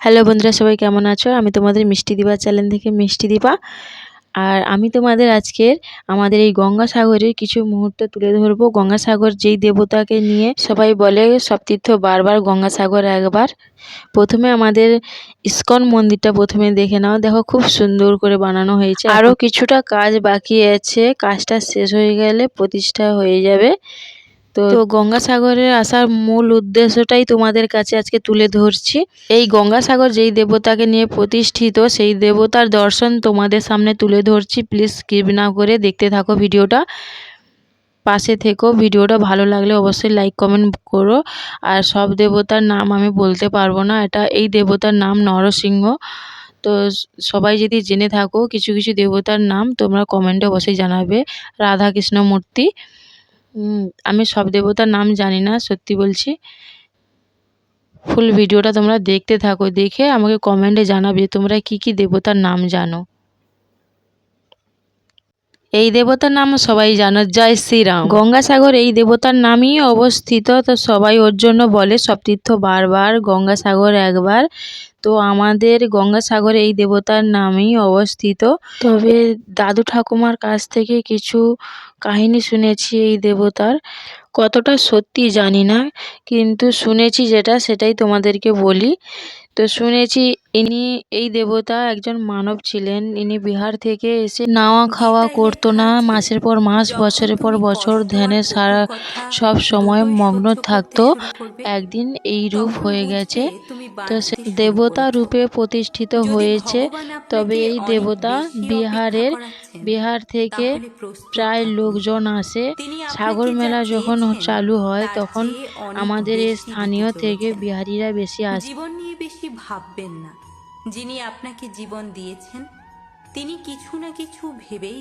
Hello বন্ধুরা, সবাই কেমন আছো? আমি তোমাদের মিষ্টি দিবা চ্যানেল থেকে মিষ্টি দিবা। আর আমি তোমাদের আজকের আমাদের এই গঙ্গাসাগরের কিছু মুহূর্ত তুলে ধরবো। গঙ্গাসাগর যেই দেবতাকে নিয়ে সবাই বলে সব তীর্থ বারবার, গঙ্গাসাগর একবার। প্রথমে আমাদের ইস্কন মন্দিরটা প্রথমে দেখে নাও। দেখো খুব সুন্দর করে বানানো হয়েছে। আরও কিছুটা কাজ বাকি আছে, কাজটা শেষ হয়ে গেলে প্রতিষ্ঠা হয়ে যাবে। তো গঙ্গাসাগরে আসার মূল উদ্দেশ্যটাই তোমাদের কাছে আজকে তুলে ধরছি। এই গঙ্গাসাগর যেই দেবতাকে নিয়ে প্রতিষ্ঠিত, সেই দেবতার দর্শন তোমাদের সামনে তুলে ধরছি। প্লিজ স্কিপ না করে দেখতে থাকো ভিডিওটা, পাশে থেকো। ভিডিওটা ভালো লাগলে অবশ্যই লাইক কমেন্ট করো। আর সব দেবতার নাম আমি বলতে পারবো না, এই দেবতার নাম নরসিংহ। তো সবাই যদি জেনে থাকো কিছু কিছু দেবতার নাম, তোমরা কমেন্টে অবশ্যই জানাবে। রাধা কৃষ্ণ মূর্তি, আমি সব দেবতার নাম জানি না, সত্যি বলছি। ফুল ভিডিওটা তোমরা দেখতে থাকো, দেখে আমাকে কমেন্টে জানাবে তোমরা কি কি দেবতার নাম জানো। এই দেবতার নাম সবাই জানো, জয় শ্রীরাম। গঙ্গাসাগর এই দেবতার নামই অবস্থিত, তো সবাই ওর জন্য বলে সব তীর্থ বারবার, গঙ্গাসাগর একবার। তো আমাদের গঙ্গাসাগর এই দেবতার নামেই অবস্থিত। তবে দাদু ঠাকুমার কাছ থেকে কিছু কাহিনী শুনেছি এই দেবতার, কতটা সত্যি জানি না, কিন্তু শুনেছি যেটা সেটাই তোমাদেরকে বলি। তো শুনেছি এই দেবতা একজন মানব ছিলেন। ইনি বিহার থেকে এসে নাওয়া খাওয়া করতো না, মাসের পর মাস, বছরের পর বছর ধ্যানে সারা সব সময় মগ্ন থাকতো। একদিন এই রূপ হয়ে গেছে, তো সে দেবতা রূপে প্রতিষ্ঠিত হয়েছে। তবে এই দেবতা বিহার থেকে প্রায় লোকজন আসে। সাগর মেলা যখন চালু হয় তখন আমাদের এই স্থানীয় থেকে বিহারিরা বেশি আসে। জীবন নিয়ে বেশি ভাববেন না, যিনি আপনাকে জীবন দিয়েছেন তিনি কিছু না কিছু ভেবেই